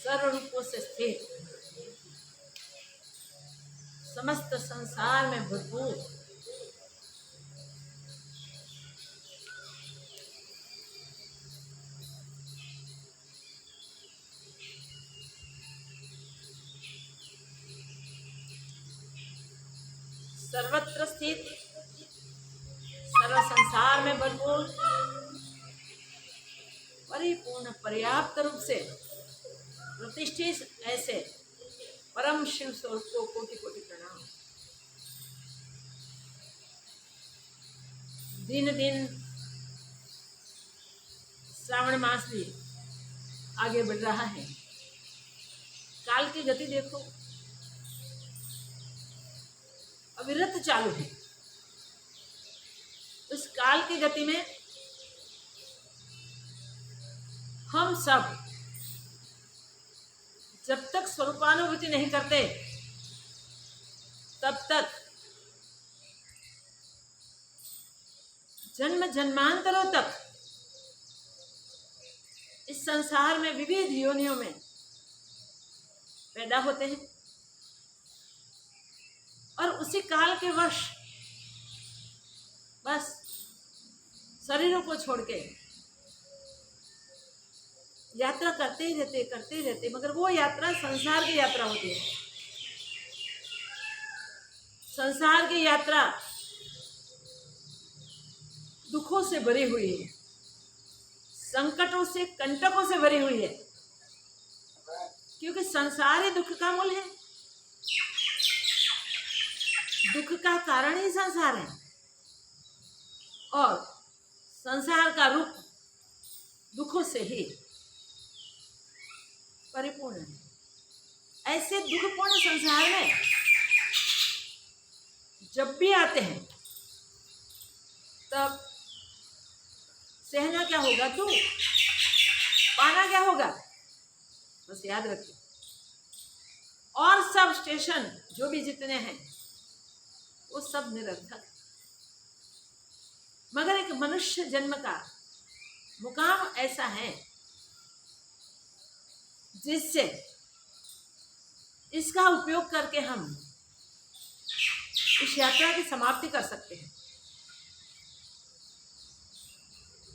सर्व रूपों से स्थित, समस्त संसार में भरपूर, सर्वत्र स्थित, सर्व संसार में भरपूर, परिपूर्ण पर्याप्त रूप से प्रतिष्ठित ऐसे परम शिव स्वरूप को कोटि कोटि प्रणाम। दिन दिन श्रावण मास भी आगे बढ़ रहा है। काल की गति देखो, अविरत चालू है। उस काल की गति में हम सब जब तक स्वरूपानुभूति नहीं करते तब तक जन्म जन्मांतरों तक इस संसार में विविध योनियों में पैदा होते हैं और उसी काल के वश बस शरीरों को छोड़ के यात्रा करते ही रहते, मगर वो यात्रा संसार की यात्रा होती है। संसार की यात्रा दुखों से भरी हुई है, संकटों से, कंटकों से भरी हुई है, क्योंकि संसार ही दुख का मूल है। दुख का कारण ही संसार है और संसार का रूप दुखों से ही परिपूर्ण है। ऐसे दुखपूर्ण संसार में जब भी आते हैं तब सहना क्या होगा, दुख, पाना क्या होगा, बस याद रखिए। और सब स्टेशन जो भी जितने हैं वो सब निरर्थक, मगर एक मनुष्य जन्म का मुकाम ऐसा है जिससे इसका उपयोग करके हम इस यात्रा की समाप्ति कर सकते हैं।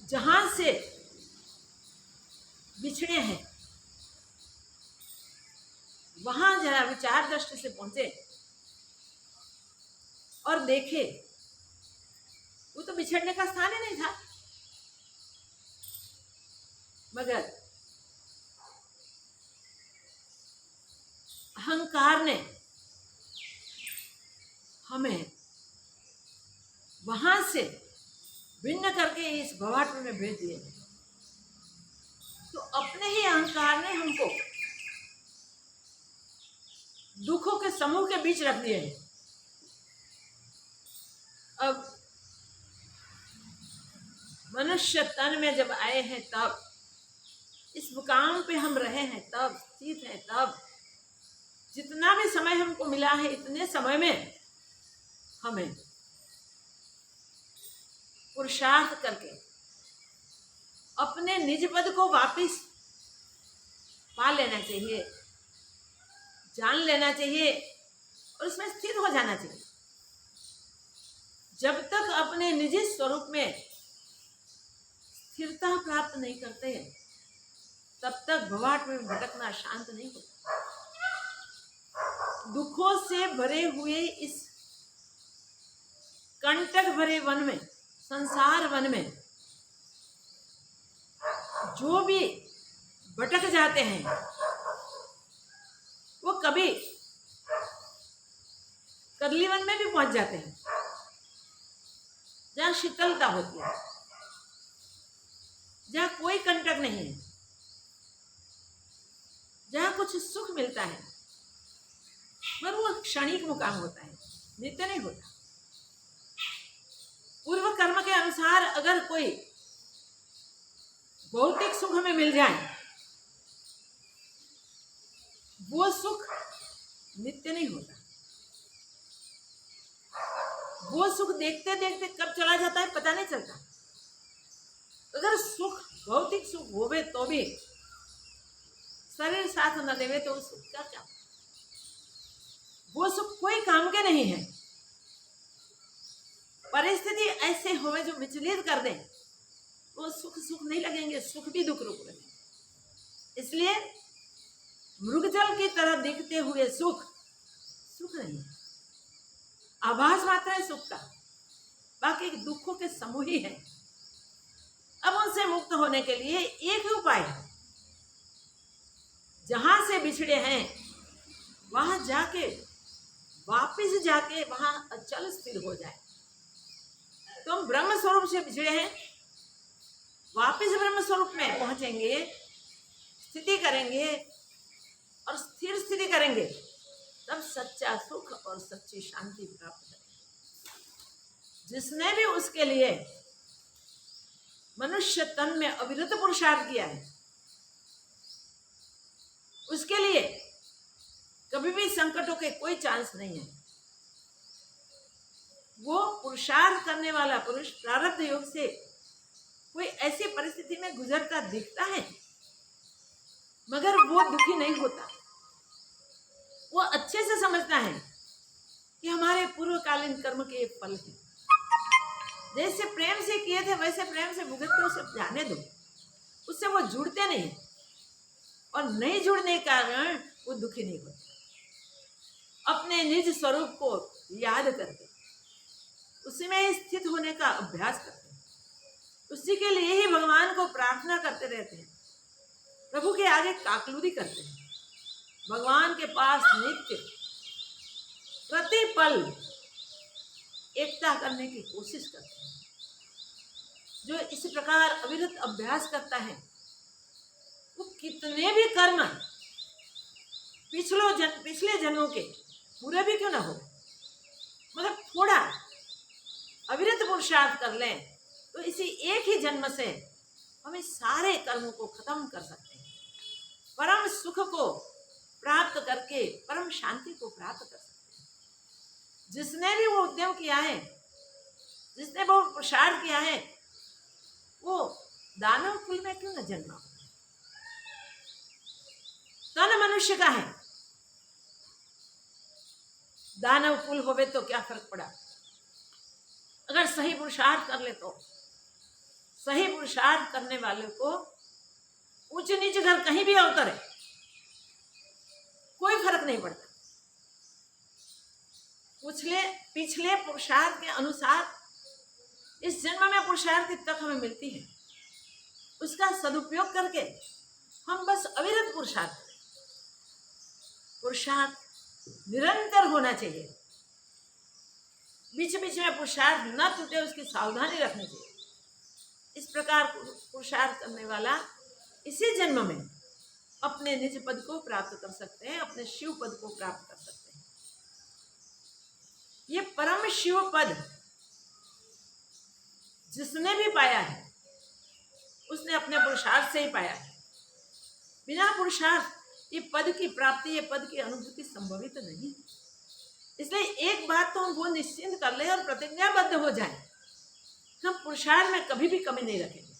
जहां से बिछड़े हैं वहां जरा विचार दृष्टि से पहुंचे और देखे, वो तो बिछड़ने का स्थान ही नहीं था, मगर अहंकार ने हमें वहां से भिन्न करके इस भवाटू में भेज दिए। तो अपने ही अहंकार ने हमको दुखों के समूह के बीच रख दिए हैं। अब मनुष्य तन में जब आए हैं, तब इस मुकाम पे हम रहे हैं, तब स्थित हैं, तब जितना भी समय हमको मिला है, इतने समय में हमें पुरुषार्थ करके अपने निज पद को वापस पा लेना चाहिए, जान लेना चाहिए और उसमें स्थित हो जाना चाहिए। जब तक अपने निजी स्वरूप में स्थिरता प्राप्त नहीं करते तब तक भवाट में भटकना शांत नहीं होता। दुखों से भरे हुए इस कंटक भरे वन में, संसार वन में जो भी भटक जाते हैं वो कभी करली वन में भी पहुंच जाते हैं, जहां शीतलता होती है, जहां कोई कंटक नहीं है, जहां कुछ सुख मिलता है, पर वो क्षणिक मुकाम होता है, नित्य नहीं होता। पूर्व कर्म के अनुसार अगर कोई भौतिक सुख हमें मिल जाए, वो सुख नित्य नहीं होता। वो सुख देखते देखते कब चला जाता है पता नहीं चलता। अगर सुख, भौतिक सुख होवे तो भी शरीर साथ न देवे तो उस सुख का क्या? वो सुख कोई काम के नहीं है। परिस्थिति ऐसे होवे जो विचलित कर दे, वो सुख सुख नहीं लगेंगे, सुख भी दुख रूप लगेंगे। इसलिए मृगजल की तरह दिखते हुए सुख सुख नहीं है, आभास मात्र है सुख का, बाकी दुखों के समूह ही है। अब उनसे मुक्त होने के लिए एक ही उपाय है, जहां से बिछड़े हैं वहां जाके वापिस जाके वहां अचल स्थिर हो जाए। तुम ब्रह्म स्वरूप से बिछड़े हैं, वापिस ब्रह्म स्वरूप में पहुंचेंगे, स्थिति करेंगे और स्थिर स्थिति करेंगे, तब सच्चा सुख और सच्ची शांति प्राप्त करेंगे। जिसने भी उसके लिए मनुष्य तन में अविरत पुरुषार्थ किया है, उसके लिए कभी भी संकटों के कोई चांस नहीं है। वो पुरुषार्थ करने वाला पुरुष प्रारब्ध योग से कोई ऐसी परिस्थिति में गुजरता दिखता है, मगर वो दुखी नहीं होता। वो अच्छे से समझता है कि हमारे पूर्वकालीन कर्म के ये फल है। जैसे प्रेम से किए थे वैसे प्रेम से भुगत के उसे जाने दो, उससे वो जुड़ते नहीं, और नहीं जुड़ने के कारण वो दुखी नहीं होते। अपने निज स्वरूप को याद करके उसी में स्थित होने का अभ्यास करते हैं, उसी के लिए ही भगवान को प्रार्थना करते रहते हैं, प्रभु के आगे काकलूरी करते हैं, भगवान के पास नित्य प्रति पल एकता करने की कोशिश करते हैं। जो इस प्रकार अविरत अभ्यास करता है, वो कितने भी कर्म पिछले जन्मों के पूरे भी क्यों ना हो, मगर थोड़ा अविरत पुरुषार्थ कर लें तो इसी एक ही जन्म से हम इस सारे कर्मों को खत्म कर सकते हैं, परम सुख को प्राप्त करके परम शांति को प्राप्त कर सकते हैं। जिसने भी वो उद्यम किया है, जिसने वो पुरुषार्थ किया है, वो दानव कुल में क्यों न जन्मा हो। तन मनुष्य का है, दानव कुल होवे तो क्या फर्क पड़ा। अगर सही पुरुषार्थ कर ले तो सही पुरुषार्थ करने वाले को ऊंच नीच घर कहीं भी अवतरे कोई फर्क नहीं पड़ता। पिछले पुरुषार्थ के अनुसार इस जन्म में पुरुषार्थ की तक हमें मिलती है, उसका सदुपयोग करके हम बस अविरत पुरुषार्थ निरंतर होना चाहिए। बीच बीच में पुरुषार्थ न टूटे, उसकी सावधानी रखनी चाहिए। इस प्रकार पुरुषार्थ करने वाला इसी जन्म में अपने निज पद को प्राप्त कर सकते हैं, अपने शिव पद को प्राप्त कर सकते हैं। ये परम शिव पद जिसने भी पाया है, उसने अपने पुरुषार्थ से ही पाया है। बिना पुरुषार्थ ये पद की प्राप्ति, ये पद की अनुभूति संभवित नहीं। इसलिए एक बात तो हम वो निश्चिंत कर ले और प्रतिज्ञाबद्ध हो जाए, हम पुरुषार्थ में कभी भी कमी नहीं रखेंगे।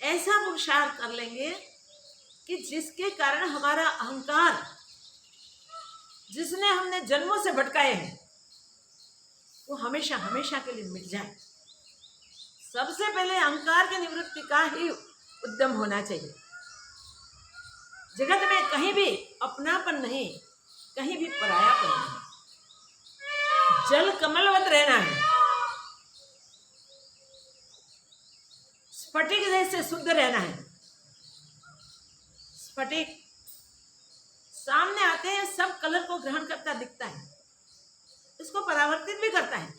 ऐसा पुरुषार्थ कर लेंगे कि जिसके कारण हमारा अहंकार, जिसने हमने जन्मों से भटकाए हैं, वो हमेशा हमेशा के लिए मिट जाए। सबसे पहले अहंकार की निवृत्ति का ही उद्यम होना चाहिए। जगत में कहीं भी अपनापन नहीं, कहीं भी परायापन नहीं, जल कमलवत रहना है, स्फटिक जैसे शुद्ध रहना है। स्फटिक सामने आते हैं, सब कलर को ग्रहण करता दिखता है, इसको परावर्तित भी करता है,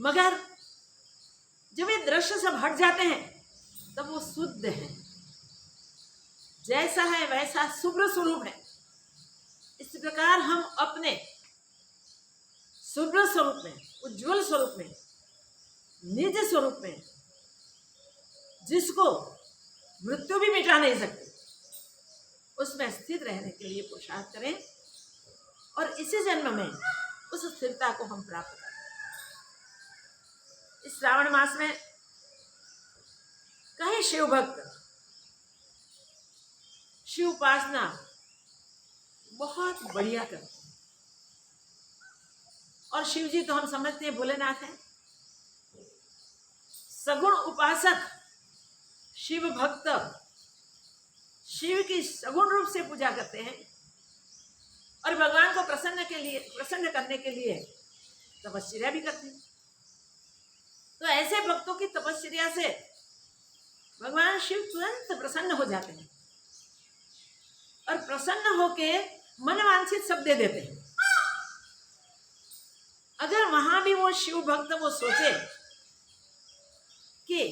मगर जब ये दृश्य सब हट जाते हैं तब वो शुद्ध है, जैसा है वैसा शुभ्र स्वरूप है। इस प्रकार हम अपने शुभ्र स्वरूप में, उज्जवल स्वरूप में, निज स्वरूप में, जिसको मृत्यु भी मिटा नहीं सकती, उसमें स्थित रहने के लिए पुरुषार्थ करें और इसी जन्म में उस स्थिरता को हम प्राप्त करें। इस श्रावण मास में कहीं शिव भक्त शिव उपासना बहुत बढ़िया करते हैं। और शिव जी तो हम समझते हैं भोलेनाथ हैं। सगुण उपासक, शिव भक्त शिव की सगुण रूप से पूजा करते हैं और भगवान को प्रसन्न करने के लिए तपस्या भी करते हैं। तो ऐसे भक्तों की तपस्या से भगवान शिव तुरंत प्रसन्न हो जाते हैं और प्रसन्न होके मन वांछित सब दे देते हैं। अगर वहां भी वो शिव भक्त वो सोचे कि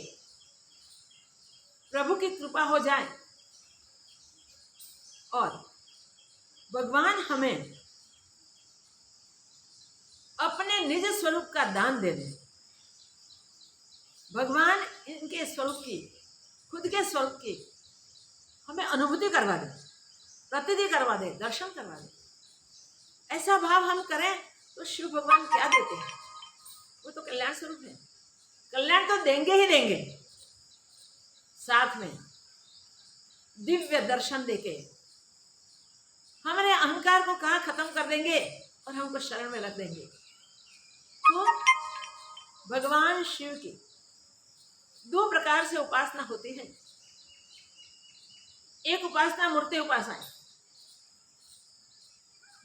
प्रभु की कृपा हो जाए और भगवान हमें अपने निज स्वरूप का दान दे दे, भगवान इनके स्वरूप की, खुद के स्वरूप की हमें अनुभूति करवा दे, प्रतीति करवा दे, दर्शन करवा दे, ऐसा भाव हम करें तो शिव भगवान क्या देते हैं? वो तो कल्याण स्वरूप है। कल्याण तो देंगे ही देंगे, साथ में दिव्य दर्शन देके हमारे अहंकार को कहाँ खत्म कर देंगे और हमको शरण में रख देंगे। तो भगवान शिव की दो प्रकार से उपासना होती है। एक उपासना मूर्ति उपासना है,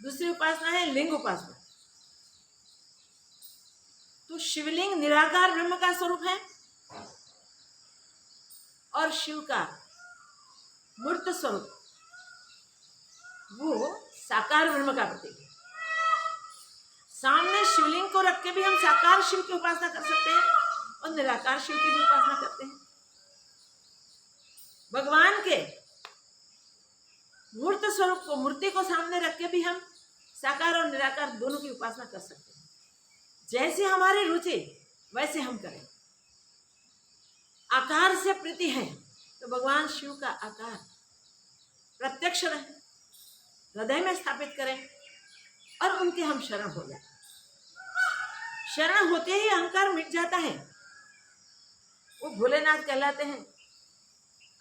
दूसरी उपासना है लिंग उपासना। तो शिवलिंग निराकार ब्रह्म का स्वरूप है और शिव का मूर्त स्वरूप वो साकार ब्रह्म का प्रतीक है। सामने शिवलिंग को रख के भी हम साकार शिव की उपासना कर सकते हैं और निराकार शिव की भी उपासना करते हैं। भगवान के मूर्त स्वरूप को, मूर्ति को सामने रख के भी हम साकार और निराकार दोनों की उपासना कर सकते हैं। जैसे हमारी रुचि वैसे हम करें। आकार से प्रीति है तो भगवान शिव का आकार प्रत्यक्ष रहे, हृदय में स्थापित करें और उनके हम शरण हो जाए। शरण होते ही अहंकार मिट जाता है। वो भोलेनाथ कहलाते हैं,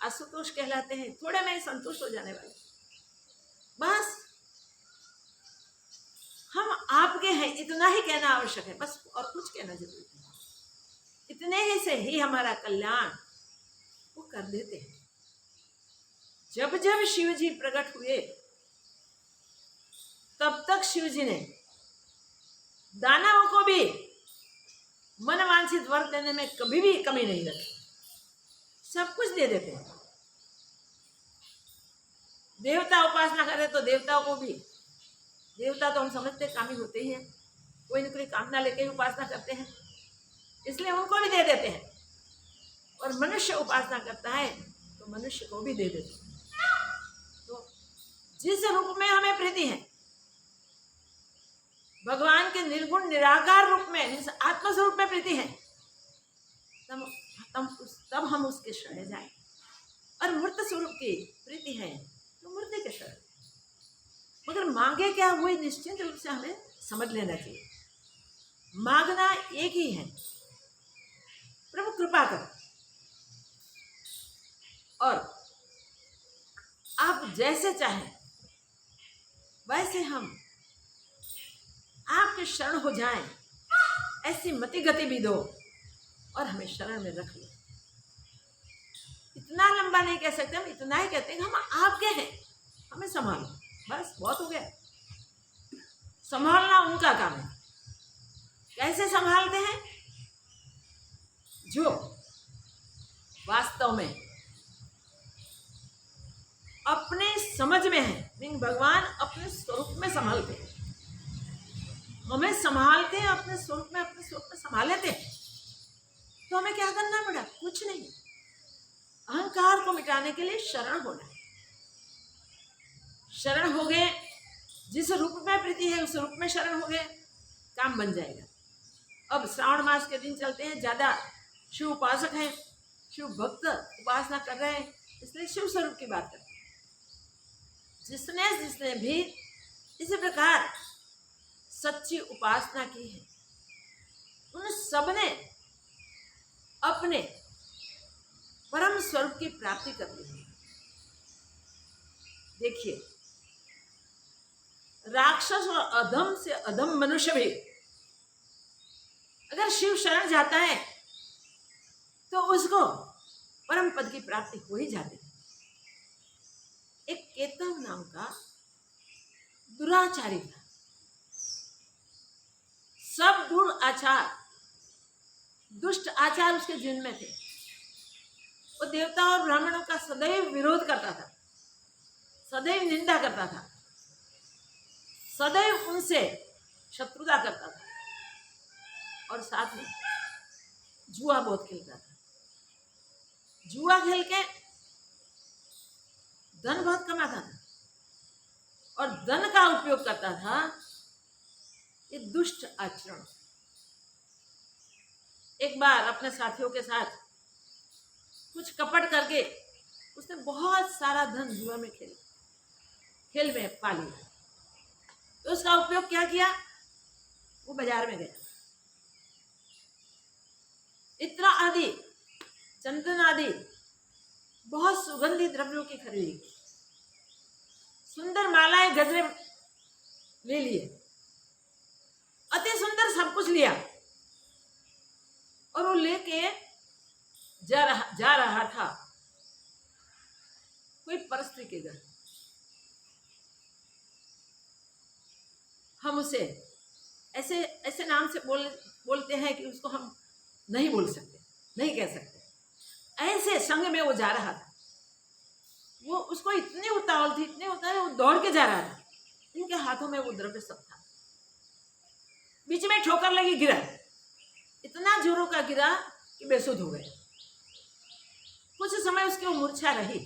आशुतोष कहलाते हैं, थोड़े में संतुष्ट हो जाने वाले। बस हम आपके हैं इतना ही कहना आवश्यक है, बस और कुछ कहना जरूरी नहीं। इतने ही से ही हमारा कल्याण वो कर देते हैं। जब जब शिव जी प्रकट हुए तब तक शिव जी ने दानवों को भी मनवांछित वर देने में कभी भी कमी नहीं रखी, सब कुछ दे देते हैं। देवता उपासना करे तो देवताओं को भी, देवता तो हम समझते कामी होते ही हैं, कोई न कोई कामना लेके ही उपासना करते हैं, इसलिए उनको भी दे देते हैं। और मनुष्य उपासना करता है तो मनुष्य को भी दे देते हैं। तो जिस रूप में हमें प्रीति है, भगवान के निर्गुण निराकार रूप में, आत्मस्वरूप में प्रीति है, तब हम उसके शरण जाएं। और मूर्त स्वरूप की प्रीति है तो मूर्ति के शरण। मगर मांगे क्या, वही निश्चित रूप से हमें समझ लेना चाहिए। मांगना एक ही है, प्रभु कृपा करो और आप जैसे चाहें वैसे हम आपके शरण हो जाएं, ऐसी मति गति भी दो और हमें शरण में रख लो। इतना लंबा नहीं कह सकते, हम इतना ही कहते हैं कि हम आपके हैं, हमें संभालो, बस बहुत हो गया। संभालना उनका काम है। कैसे संभालते हैं? जो वास्तव में अपने समझ में है, लेकिन भगवान अपने स्वरूप में संभालते हैं, हमें संभालते हैं अपने स्वरूप में, अपने स्वरूप में संभाले थे। तो हमें क्या करना पड़ा? कुछ नहीं, अहंकार को मिटाने के लिए शरण होना है। शरण हो गए, जिस रूप में प्रीति है उस रूप में शरण हो गए, काम बन जाएगा। अब श्रावण मास के दिन चलते हैं, ज्यादा शिव उपासक हैं, शिव भक्त उपासना कर रहे हैं, इसलिए शिव स्वरूप की बात करते हैं। जिसने भी इसी प्रकार सच्ची उपासना की है, उन सबने अपने परम स्वरूप की प्राप्ति कर ली है। देखिए, राक्षस और अधम से अधम मनुष्य भी अगर शिव शरण जाता है तो उसको परम पद की प्राप्ति हो ही जाती है। एक केतव नाम का दुराचारी था। सब दुराचार, दुष्ट आचार उसके जीवन में थे। वो देवता और ब्राह्मणों का सदैव विरोध करता था, सदैव निंदा करता था, सदैव उनसे शत्रुता करता था, और साथ में जुआ बहुत खेलता था। जुआ खेल के धन बहुत कमाता था और धन का उपयोग करता था ये दुष्ट आचरण। एक बार अपने साथियों के साथ कुछ कपट करके उसने बहुत सारा धन जुआ में खेल में पा लिया। तो उसका उपयोग क्या किया? वो बाजार में गया, इत्र आदि, चंदन आदि बहुत सुगंधित द्रव्यों की खरीदी की, सुंदर मालाएं गजरे ले लिए, अति सुंदर सब कुछ लिया, और वो लेके जा रहा था कोई परस्त्री के घर। हम उसे ऐसे ऐसे नाम से बोलते हैं कि उसको हम नहीं बोल सकते, नहीं कह सकते। ऐसे संग में वो जा रहा था। वो उसको इतनी उतावल थी, इतनी उतावल, वो दौड़ के जा रहा था। इनके हाथों में वो द्रव्य सब था। बीच में ठोकर लगी, गिरा, इतना जोरों का गिरा कि बेसुध हो गए। कुछ समय उसकी वो मूर्छा रही।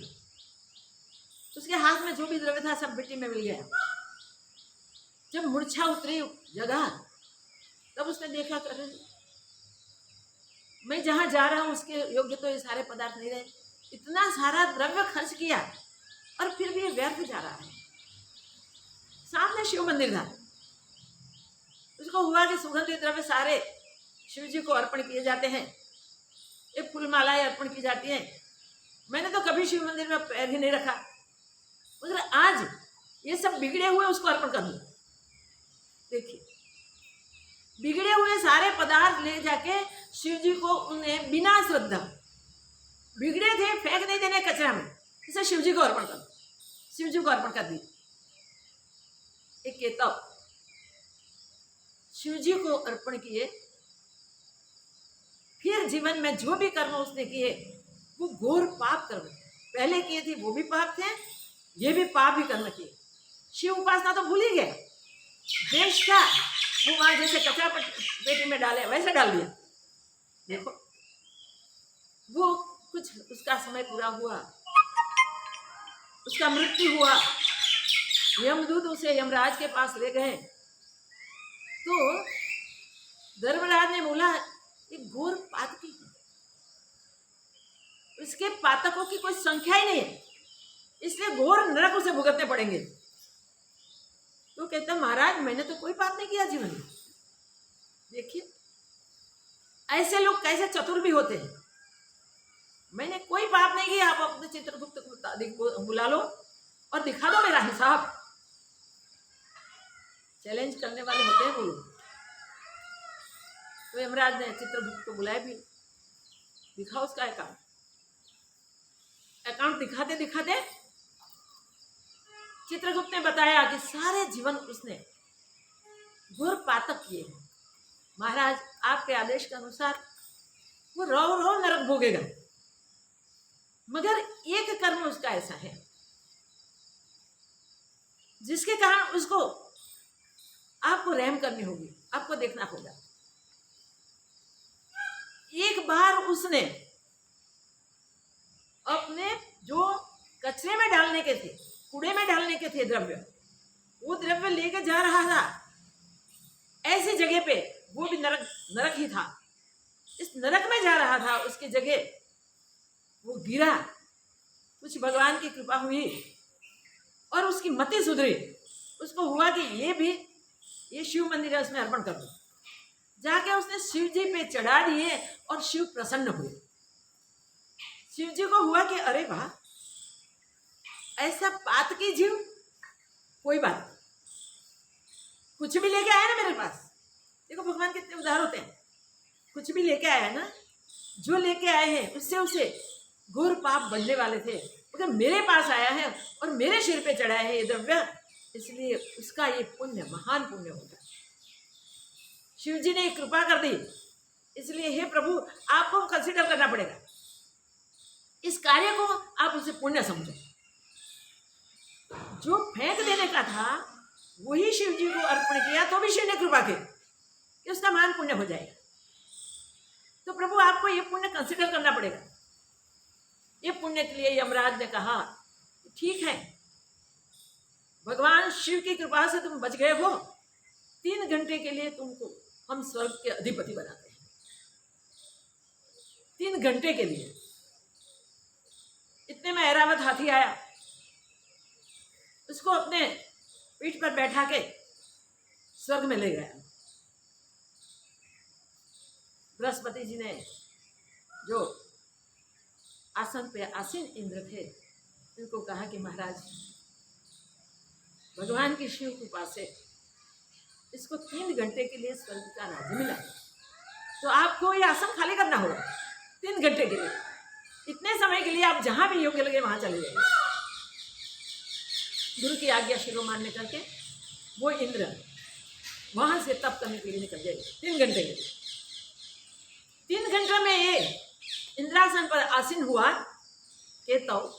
उसके हाथ में जो भी द्रव्य था सब मिट्टी में मिल गया। जब मूर्छा उतरी जगह, तब उसने देखा, कर मैं जहां जा रहा हूं उसके योग्य तो ये सारे पदार्थ नहीं रहे। इतना सारा द्रव्य खर्च किया और फिर भी ये व्यर्थ जा रहा है। सामने शिव मंदिर था। उसको हुआ कि सुगंधित द्रव्य सारे शिव जी को अर्पण किए जाते हैं, ये फूल मालाएं अर्पण की जाती हैं। मैंने तो कभी शिव मंदिर में पैर ही नहीं रखा, मगर आज ये सब बिगड़े हुए उसको अर्पण कर दूं। देखिए, बिगड़े हुए सारे पदार्थ ले जाके शिव जी को उन्हें बिना श्रद्धा, बिगड़े थे फेंक नहीं देने कचरा में, इसे शिव जी को अर्पण कर, शिव जी को अर्पण कर दी। एक केतव शिव जी को अर्पण किए, फिर जीवन में जो भी कर्म उसने किए वो घोर पाप कर्म थे। पहले किए थे वो भी पाप थे, ये भी पाप भी कर्म किए। शिव उपासना तो भूल ही गए। देश का वो वहां जैसे कचरा पेटी में डाले वैसे डाल दिया। देखो, वो कुछ उसका समय पूरा हुआ, उसका मृत्यु हुआ, यमदूत उसे यमराज के पास ले गए। तो धर्मराज ने बोला, एक घोर पातकी, इसके पातकों की कोई संख्या ही नहीं है, इसलिए घोर नरक उसे भुगतने पड़ेंगे। तो कहता, महाराज मैंने तो कोई पाप नहीं किया जीवन में। देखिए, ऐसे लोग कैसे चतुर भी होते हैं। मैंने कोई पाप नहीं किया, आप अपने चित्रगुप्त को बुला लो और दिखा दो मेरा हिसाब। चैलेंज करने वाले होते हैं वो लोग। तो यमराज ने चित्रगुप्त को बुलाया भी, दिखा उसका अकाउंट दिखाते दिखाते चित्रगुप्त ने बताया कि सारे जीवन उसने घोर पातक किए हैं। महाराज, आपके आदेश के अनुसार वो रो नरक भोगेगा, मगर एक कर्म उसका ऐसा है जिसके कारण उसको आपको रहम करनी होगी, आपको देखना होगा। एक बार उसने अपने जो कचरे में डालने के थे, कूड़े में डालने के थे द्रव्य, वो द्रव्य लेकर जा रहा था ऐसी जगह पे, वो भी नरक ही था। इस नरक में जा रहा था, उसकी जगह वो गिरा, कुछ भगवान की कृपा हुई और उसकी मति सुधरी। उसको हुआ कि ये शिव मंदिर है, उसमें अर्पण कर दो। जाके उसने शिव जी पे चढ़ा दिए और शिव प्रसन्न हुए। शिव जी को हुआ कि अरे वाह, ऐसा पात की जीव कोई बात नहीं। कुछ भी लेके आया ना मेरे पास, देखो भगवान कितने उदार होते हैं। कुछ भी लेके आया ना, जो लेके आए हैं उससे उसे घोर पाप बनने वाले थे, मगर मेरे पास आया है और मेरे सिर पे चढ़ाया है ये द्रव्य, इसलिए उसका ये पुण्य महान पुण्य होगा। शिव जी ने कृपा कर दी, इसलिए हे प्रभु आपको कंसिडर करना पड़ेगा। इस कार्य को आप उसे पुण्य समझो। जो फेंक देने का था वही शिव जी को अर्पण किया, तो भी शिव ने कृपा की कि उसका महान पुण्य हो जाएगा। तो प्रभु आपको ये पुण्य कंसिडर करना पड़ेगा। ये पुण्य के लिए यमराज ने कहा ठीक है, भगवान शिव की कृपा से तुम बच गए हो, 3 घंटे के लिए तुमको हम स्वर्ग के अधिपति बनाते हैं। 3 घंटे के लिए। इतने में ऐरावत हाथी आया, उसको अपने पीठ पर बैठा के स्वर्ग में ले गया। बृहस्पति जी ने जो आसन पे आसीन इंद्र थे उनको कहा कि महाराज भगवान की शिव कृपा से इसको 3 घंटे के लिए स्वर्ग का राज्य मिला, तो आपको ये आसन खाली करना होगा 3 घंटे के लिए। इतने समय के लिए आप जहां भी योग्य लगे वहां चले जाइए। गुरु की आज्ञा शिरोमान्य करके वो इंद्र वहां से तप करने के लिए निकल जाए 3 घंटे के लिए। 3 घंटे में ये इंद्रासन पर आसीन हुआ केतव,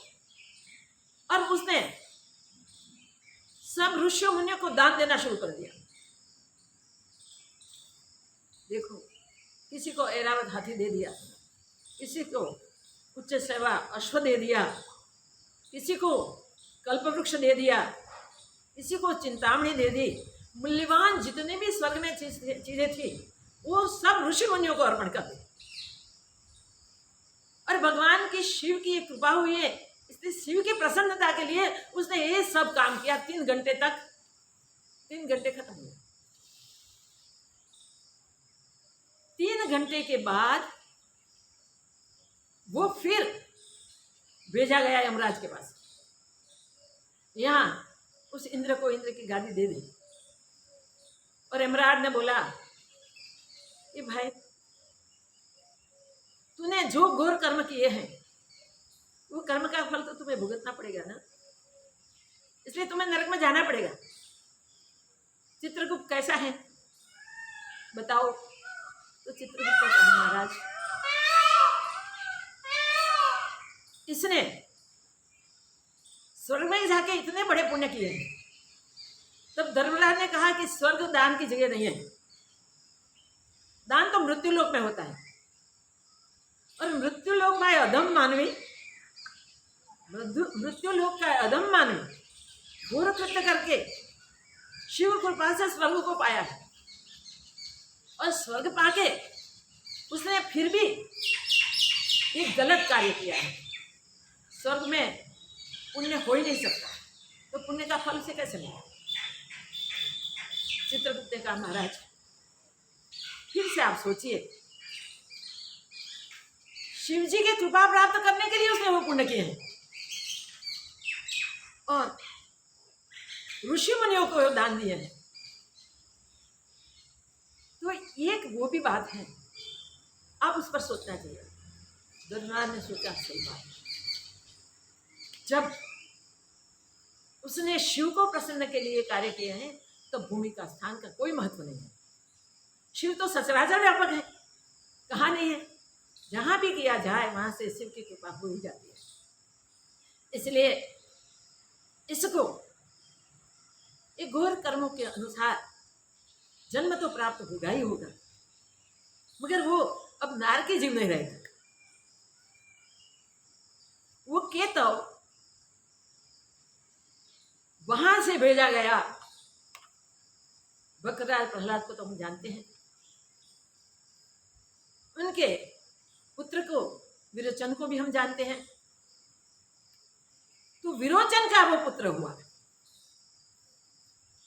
और उसने सब ऋषि मुनियों को दान देना शुरू कर दिया। देखो, किसी को ऐरावत हाथी दे दिया, किसी को उच्च सेवा अश्व दे दिया, किसी को कल्पवृक्ष दे दिया, किसी को चिंतामणि दे दी। मूल्यवान जितने भी स्वर्ग में चीजें थी वो सब ऋषि मुनियों को अर्पण कर दी। और भगवान की शिव की कृपा हुई है, इसलिए शिव की प्रसन्नता के लिए उसने ये सब काम किया 3 घंटे तक। 3 घंटे खत्म हुए। 3 घंटे के बाद वो फिर भेजा गया यमराज के पास। यहाँ उस इंद्र को इंद्र की गादी दे दी, और यमराज ने बोला कि भाई तूने जो घोर कर्म किए हैं वो कर्म का फल तो तुम्हें भुगतना पड़ेगा ना, इसलिए तुम्हें नरक में जाना पड़ेगा। चित्रगुप्त कैसा है बताओ? तो चित्रगुप्त ने कहा महाराज इसने स्वर्ग में जाके इतने बड़े पुण्य किए हैं। तब धर्मराज ने कहा कि स्वर्ग दान की जगह नहीं है, दान तो मृत्यु लोक में होता है, और मृत्यु लोक का अधम मानवी, मृत्यु लोक का अधम मानवी घोर कृत्य करके शिव कृपा से स्वर्ग को पाया है, और स्वर्ग पाके उसने फिर भी एक गलत कार्य किया है। स्वर्ग में पुण्य हो ही नहीं सकता, तो पुण्य का फल से कैसे मिलेगा? चित्रगुप्त ने कहा महाराज फिर से आप सोचिए, शिव जी की कृपा प्राप्त करने के लिए उसने वो पुण्य किए हैं, और ऋषि मुनियों को दान दिए हैं। तो एक वो भी बात है, आप उस पर सोचना चाहिए। धर्मराज ने सोचा सही बात, जब उसने शिव को प्रसन्न के लिए कार्य किए हैं तो भूमि का स्थान का कोई महत्व नहीं है। शिव तो सचराचर व्यापक है, कहाँ नहीं है, जहां भी किया जाए वहां से शिव की कृपा हो ही जाती है। इसलिए इसको एक घोर कर्मों के अनुसार जन्म तो प्राप्त होगा ही होगा, मगर वो अब नारकी जीव नहीं रहेगा। वो केतव वहां से भेजा गया। बकराज प्रहलाद को तो हम जानते हैं, उनके पुत्र को विरोचन को भी हम जानते हैं। तो विरोचन का वो पुत्र हुआ।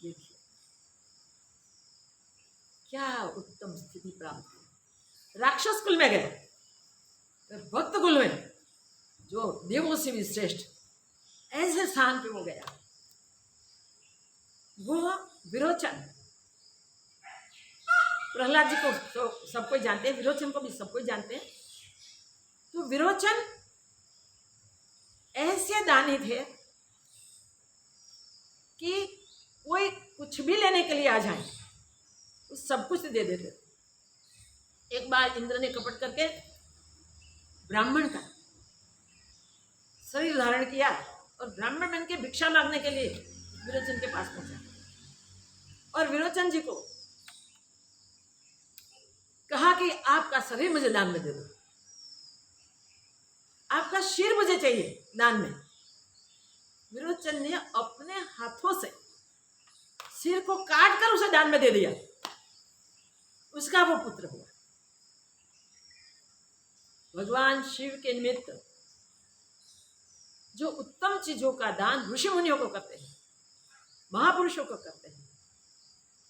देखिए क्या उत्तम स्थिति प्राप्त हुई। राक्षस कुल में गए, भक्त कुल में जो देवों से भी श्रेष्ठ ऐसे स्थान पे वो गया। वो विरोचन, प्रहलाद जी को तो सब कोई जानते हैं, विरोचन को भी सब कोई जानते हैं। तो विरोचन ऐसे दानी थे कि कोई कुछ भी लेने के लिए आ जाए तो सब कुछ दे देते। एक बार इंद्र ने कपट करके ब्राह्मण का शरीर धारण किया और ब्राह्मण बन के भिक्षा मांगने के लिए विरोचन के पास पहुंचा और विरोचन जी को कहा कि आपका शरीर मुझे दान में दे दो, आपका सिर मुझे चाहिए दान में। विरोचन ने अपने हाथों से सिर को काट कर उसे दान में दे दिया। उसका वो पुत्र हुआ। भगवान शिव के निमित्त जो उत्तम चीजों का दान ऋषि मुनियों को करते हैं, महापुरुषों को करते हैं,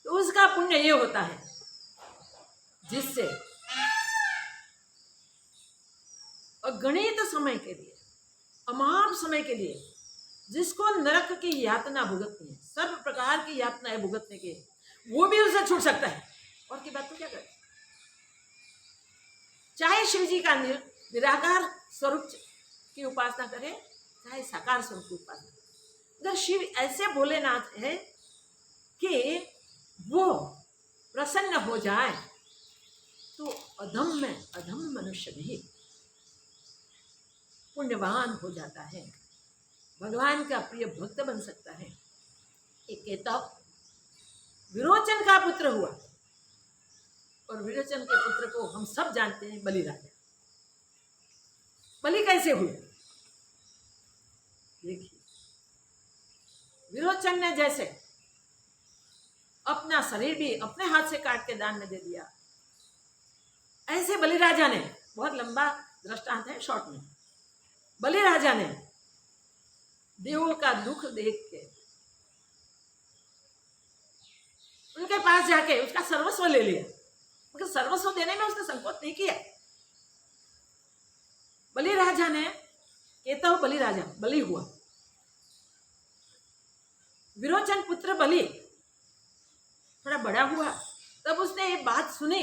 तो उसका पुण्य ये होता है जिससे अगणित समय के लिए, अमाप समय के लिए, जिसको नरक की यातना भुगतनी है, सब प्रकार की यातनाएं भुगतने की, वो भी उसे छूट सकता है। और की बात तो क्या करे, चाहे शिव जी का निराकार स्वरूप की उपासना करे, चाहे साकार स्वरूप की उपासना करे। अगर शिव ऐसे भोलेनाथ है कि वो प्रसन्न हो जाए तो अधम में अधम मनुष्य भी पुण्यवान हो जाता है, भगवान का प्रिय भक्त बन सकता है। एक कहता विरोचन का पुत्र हुआ और विरोचन के पुत्र को हम सब जानते हैं, बलि राजा। बलि कैसे हुए देखिए, विरोचन ने जैसे अपना शरीर भी अपने हाथ से काट के दान में दे दिया, ऐसे बलि राजा ने, बहुत लंबा दृष्टांत है शॉर्ट में, बलि राजा ने देवों का दुख देख के उनके पास जाके उसका सर्वस्व ले लिया। मगर सर्वस्व देने में उसने संकोच नहीं किया। बलि राजा ने, कहता हूं बलि राजा, बलि हुआ। विरोचन पुत्र बलि थोड़ा बड़ा हुआ, तब उसने ये बात सुनी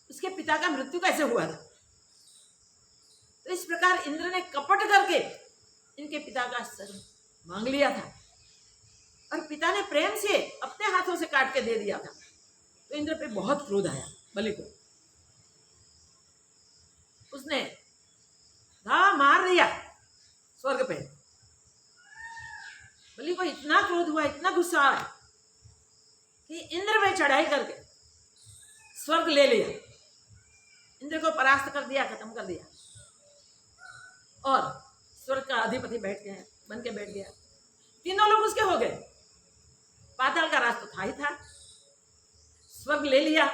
उसके पिता का मृत्यु कैसे हुआ था। तो इस प्रकार इंद्र ने कपट करके इनके पिता का सर मांग लिया था और पिता ने प्रेम से अपने हाथों से काट के दे दिया था। तो इंद्र पे बहुत क्रोध आया बलि को, उसने धा मार दिया स्वर्ग पे। बलि को इतना क्रोध हुआ, इतना गुस्सा आया कि इंद्र पे चढ़ाई करके स्वर्ग ले लिया, इंद्र को परास्त कर दिया, खत्म कर दिया और स्वर्ग का अधिपति बैठ गया, बन के बैठ गया। तीनों लोग उसके हो गए। पाताल का रास्ता था ही था, स्वर्ग ले लिया।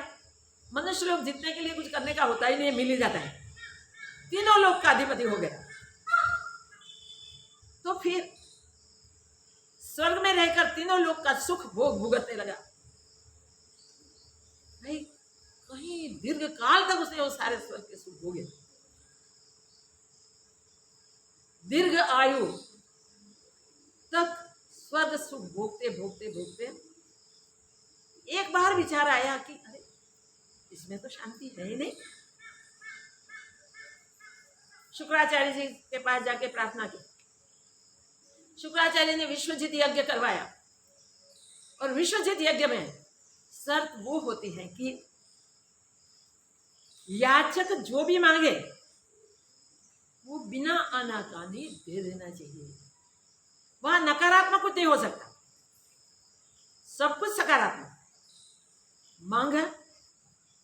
मनुष्य लोग जीतने के लिए कुछ करने का होता ही नहीं, मिल ही जाता है। तीनों लोग का अधिपति हो गया। तो फिर स्वर्ग में रहकर तीनों लोग का सुख भोग भुगतने लगा। भाई कहीं दीर्घ काल तक उसने वो सारे स्वर्ग के सुख भोगे। दीर्घ आयु तक स्वर्ग सुख भोगते भोगते भोगते एक बार विचार आया कि अरे इसमें तो शांति है ही नहीं। शुक्राचार्य जी के पास जाके प्रार्थना की। शुक्राचार्य ने विश्वजित यज्ञ करवाया और विश्वजित यज्ञ में शर्त वो होती है कि याचक जो भी मांगे वो बिना आनाकानी दे देना चाहिए। वहां नकारात्मक कुछ नहीं हो सकता, सब कुछ सकारात्मक। मांगा,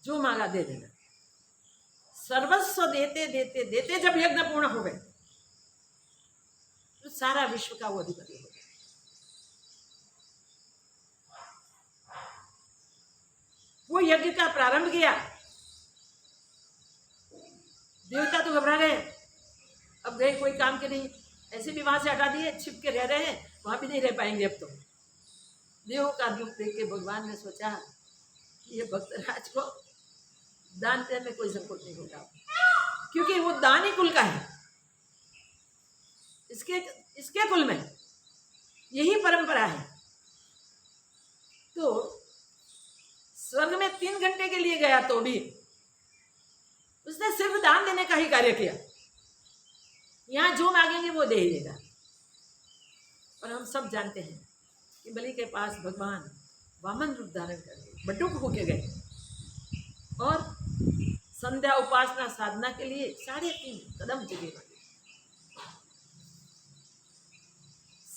जो मांगा दे देना। सर्वस्व देते देते देते जब यज्ञ पूर्ण हो गए तो सारा विश्व का वो अधिपति हो गया। वो यज्ञ का प्रारंभ किया। देवता तो घबरा गए, अब गए कोई काम के नहीं, ऐसे भी वहां से हटा दिए, छिप के रह रहे हैं, वहां भी नहीं रह पाएंगे अब तो। देवों का दुख देख के भगवान ने सोचा कि ये भक्तराज को दान देने में कोई संकोच नहीं होगा, क्योंकि वो दानी कुल का है। इसके कुल में यही परंपरा है। तो स्वर्ग में 3 घंटे के लिए गया तो भी उसने सिर्फ दान देने का ही कार्य किया। यहां जो मांगेंगे वो दे ही देगा। और हम सब जानते हैं कि बलि के पास भगवान वामन रूप धारण करके बटुक होके गए और संध्या उपासना साधना के लिए 3.5 कदम जगह मांगे।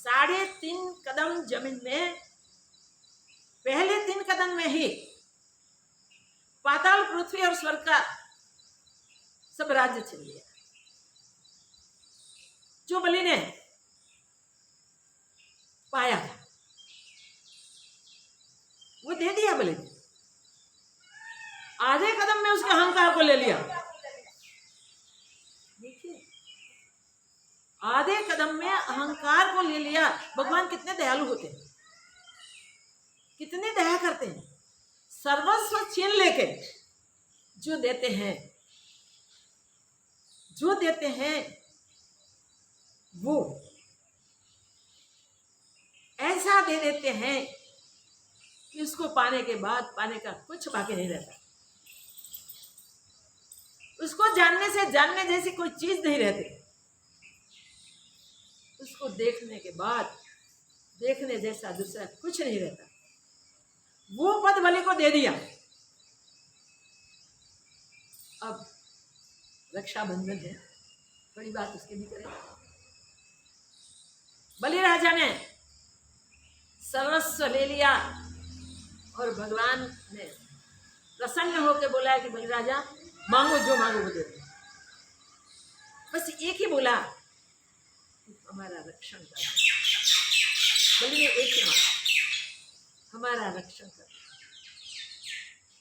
3.5 कदम जमीन में, पहले 3 कदम में ही पाताल, पृथ्वी और स्वर्ग का सब राज्य छीन लिया। जो बलि ने पाया था वो दे दिया बलि ने। आधे कदम में उसके अहंकार को ले लिया। देखिए, आधे कदम में अहंकार को ले लिया। भगवान कितने दयालु होते हैं, कितनी दया करते हैं। सर्वस्व छीन लेके जो देते हैं, वो ऐसा दे देते हैं कि उसको पाने के बाद पाने का कुछ बाकी नहीं रहता। उसको जानने से जानने जैसी कोई चीज नहीं रहती। उसको देखने के बाद देखने जैसा दूसरा कुछ नहीं रहता। वो पद बलि को दे दिया। अब रक्षाबंधन है, थोड़ी बात उसके भी करें। बलि राजा ने सर्वस्व ले लिया और भगवान ने प्रसन्न होकर बोला कि बलि राजा मांगो, जो मांगो वो दे दो। बस एक ही बोला, हमारा रक्षण कर। बलि ने एक ही मांगा, हमारा रक्षण कर।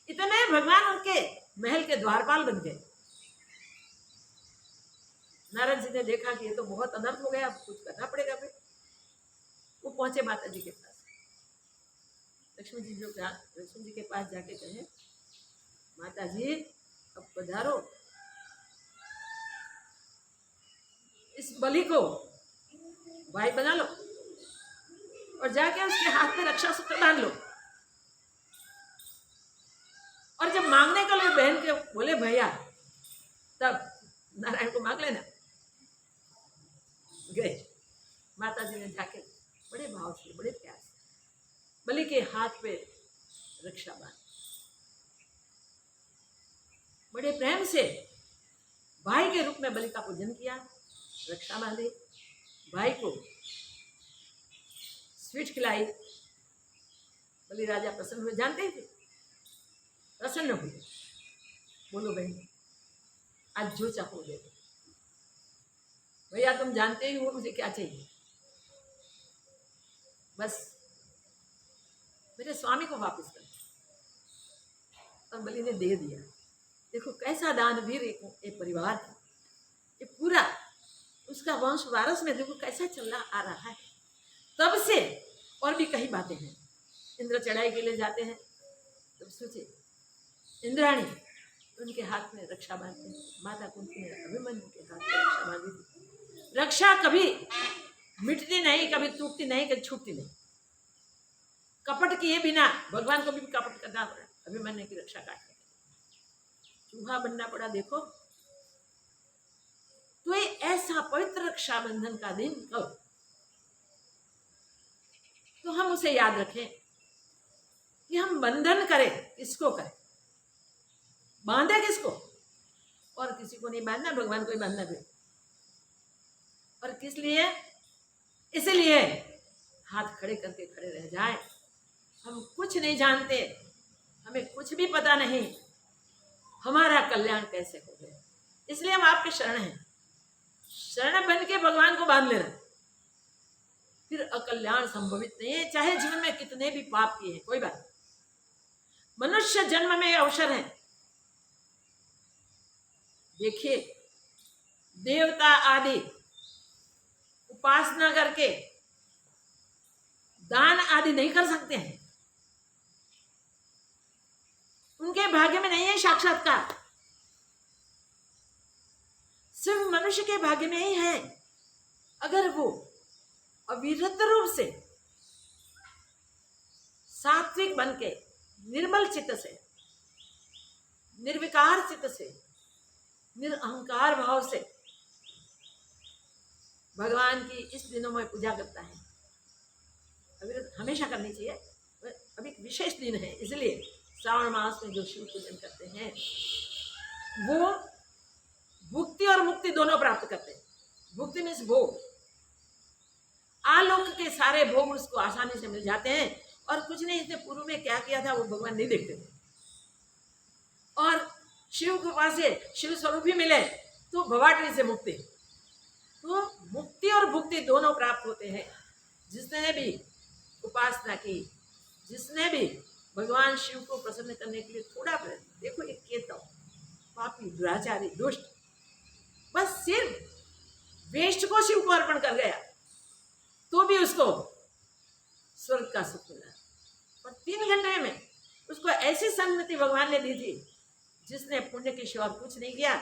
इतने भगवान उनके महल के द्वारपाल बन गए। नारद जी ने देखा कि ये तो बहुत अनर्थ हो गया, अब कुछ करना पड़ेगा। फिर वो पहुंचे माता जी के पास। लक्ष्मी जी के पास जाके कहे, माता जी अब पधारो, इस बलि को भाई बना लो और जाके उसके हाथ में रक्षा सूत्र बांध लो। और जब मांगने के लिए बहन के बोले भैया, तब नारायण को मांग लेना। गए माता जी ने जाके बड़े भाव से, बड़े प्यार से बलि के हाथ पे रक्षा बांध, बड़े प्रेम से भाई के रूप में बलि का पूजन किया। रक्षा बांधे, भाई को स्वीट खिलाई। बलि राजा प्रसन्न हुए, जानते ही थे, प्रसन्न हुए। बोलो बहन, आज जो चाहो दे दो। भैया तुम जानते ही हो मुझे क्या चाहिए, बस मेरे स्वामी को वापस कर। और बलि ने दे दिया। देखो कैसा दानवीर एक परिवार था। ये पूरा उसका वंश वारस में देखो कैसा चला आ रहा है। तब से और भी कई बातें हैं। इंद्र चढ़ाई के लिए जाते हैं, तब सोचे इंद्राणी उनके हाथ में रक्षा बांधते हैं। माता कुंती ने अभिमन्यु के हाथ में रक्षा बांधी थी। रक्षा कभी मिटती नहीं, कभी टूटती नहीं, कभी छूटती नहीं। कपट किए बिना भगवान को भी कपट करना पड़ा। अभिमन्यु की रक्षा काट चूहा बनना पड़ा। देखो तो ये ऐसा पवित्र रक्षाबंधन का दिन कब, तो हम उसे याद रखें कि हम बंधन करें। किसको करें, बांधे किसको, और किसी को नहीं बांधना, भगवान को ही बांधना भी। और किस लिए, इसलिए हाथ खड़े करके खड़े रह जाए। हम कुछ नहीं जानते, हमें कुछ भी पता नहीं हमारा कल्याण कैसे हो गया, इसलिए हम आपके शरण हैं। शरण बन के भगवान को बांध लेना, फिर अकल्याण संभवित नहीं है। चाहे जीवन में कितने भी पाप किए हैं, कोई बात नहीं। मनुष्य जन्म में अवसर है। देखिए देवता आदि उपासना करके दान आदि नहीं कर सकते हैं, उनके भाग्य में नहीं है साक्षात्कार। सिर्फ मनुष्य के भाग्य में ही है, अगर वो अविरत रूप से सात्विक बन के निर्मल चित्त से, निर्विकार चित्त से, निरअहंकार भाव से भगवान की इस दिनों में पूजा करता है। अभी हमेशा करनी चाहिए, अभी विशेष दिन है इसलिए श्रावण मास में जो शिव पूजन करते हैं वो भुक्ति और मुक्ति दोनों प्राप्त करते हैं। भुक्ति मीन्स भोग, आलोक के सारे भोग उसको आसानी से मिल जाते हैं और कुछ नहीं, इसने पूर्व में क्या किया था वो भगवान नहीं देखते थे। और शिव कृपा से शिव स्वरूप ही मिले तो भवाटरी से मुक्ति, तो मुक्ति और भुक्ति दोनों प्राप्त होते हैं। जिसने भी उपासना की, जिसने भी भगवान शिव को प्रसन्न करने के लिए थोड़ा प्रयत्न, देखो एक केतव पापी दुराचारी दुष्ट बस सिर्फ वेस्ट को शिव को अर्पण कर गया तो भी उसको स्वर्ग का सुख मिला। और 3 घंटे में उसको ऐसी सन्मति भगवान ने दी थी जिसने पुण्य के सिवा कुछ नहीं किया,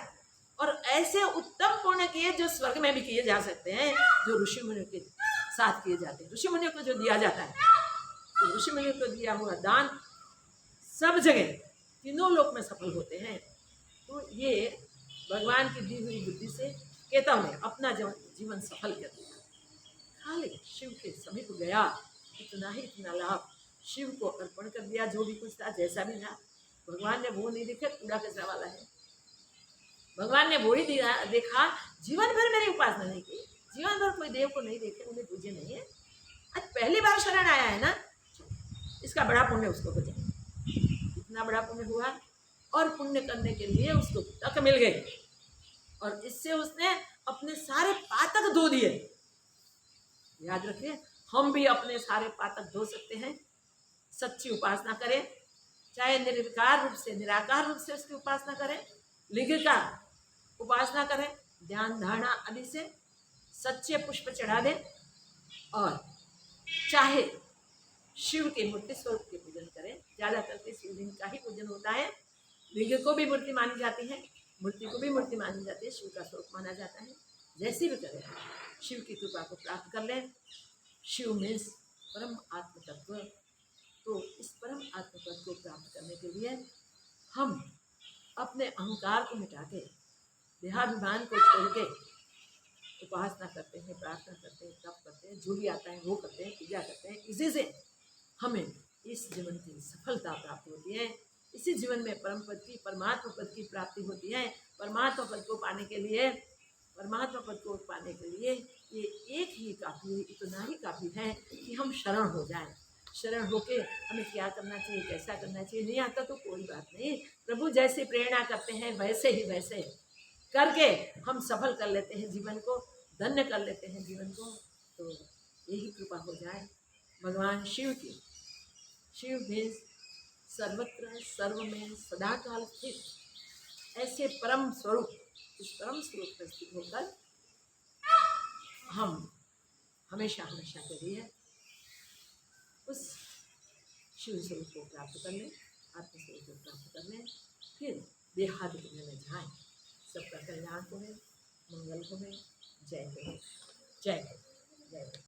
और ऐसे उत्तम पुण्य किए जो स्वर्ग में भी किए जा सकते हैं, जो ऋषि मुनियों के साथ किए जाते हैं। ऋषि मुनियों को जो दिया जाता है, तो ऋषि मुनियों को दिया हुआ दान सब जगह तीनों लोक में सफल होते हैं। तो ये भगवान की दी हुई बुद्धि से केतव ने अपना जीवन सफल कर दिया। खाली शिव के समीप गया, इतना ही इतना लाभ शिव को अर्पण कर दिया, जो भी कुछ था जैसा भी था। भगवान ने वो नहीं देखा कूड़ा कचरा वाला है, भगवान ने वो ही देखा। जीवन भर मेरी उपासना नहीं की, जीवन भर कोई देव को नहीं देखे, उन्हें पूजे नहीं है, आज पहली बार शरण आया है ना, इसका बड़ा पुण्य उसको हो जाए। इतना बड़ा पुण्य हुआ और पुण्य करने के लिए उसको तक मिल गई, और इससे उसने अपने सारे पातक धो दिए। याद रखिए, हम भी अपने सारे पातक धो सकते हैं। सच्ची उपासना करें, चाहे निर्विकार रूप से निराकार रूप से उसकी उपासना करें, लिंगिकार उपासना करें, ध्यान धारणा आदि से सच्चे पुष्प चढ़ा दें, और चाहे शिव के मूर्ति स्वरूप के पूजन करें। ज़्यादा करके शिवलिंग का ही पूजन होता है। लिंग को भी मूर्ति मानी जाती है, मूर्ति को भी मूर्ति मानी जाती है, शिव का स्वरूप माना जाता है। जैसी भी करें, शिव की कृपा को प्राप्त कर लें। शिव मीन्स परम आत्म तत्व। तो इस परम आत्म तत्व को प्राप्त करने के लिए हम अपने अहंकार को मिटा के, देहाभिमान को छोड़ के उपासना करते हैं, प्रार्थना करते हैं, तप करते हैं, जो भी आता है वो करते हैं, पूजा करते हैं। इसी से हमें इस जीवन की सफलता प्राप्त होती है। इसी जीवन में परम पद की, परमात्मा पद की प्राप्ति होती है। परमात्मा पद को पाने के लिए, परमात्मा पद को पाने के लिए ये एक ही काफ़ी है, इतना ही काफ़ी है कि हम शरण हो जाएं। शरण होके हमें क्या करना चाहिए, कैसा करना चाहिए, नहीं आता तो कोई बात नहीं, प्रभु जैसे प्रेरणा करते हैं वैसे ही वैसे करके हम सफल कर लेते हैं जीवन को, धन्य कर लेते हैं जीवन को। तो यही कृपा हो जाए भगवान शिव की। शिव भी सर्वत्र सर्व में सदा काल स्थित, ऐसे परम स्वरूप, इस परम स्वरूप पर स्थित होकर हम हमेशा हमेशा के लिए उस शिव स्वरूप को प्राप्त कर लें, आत्मस्वरूप को प्राप्त कर लें, फिर देहादि दुनिया में जाएं। सबका कल्याण हो, मंगल हो, जय हो, जय हो, जय हो।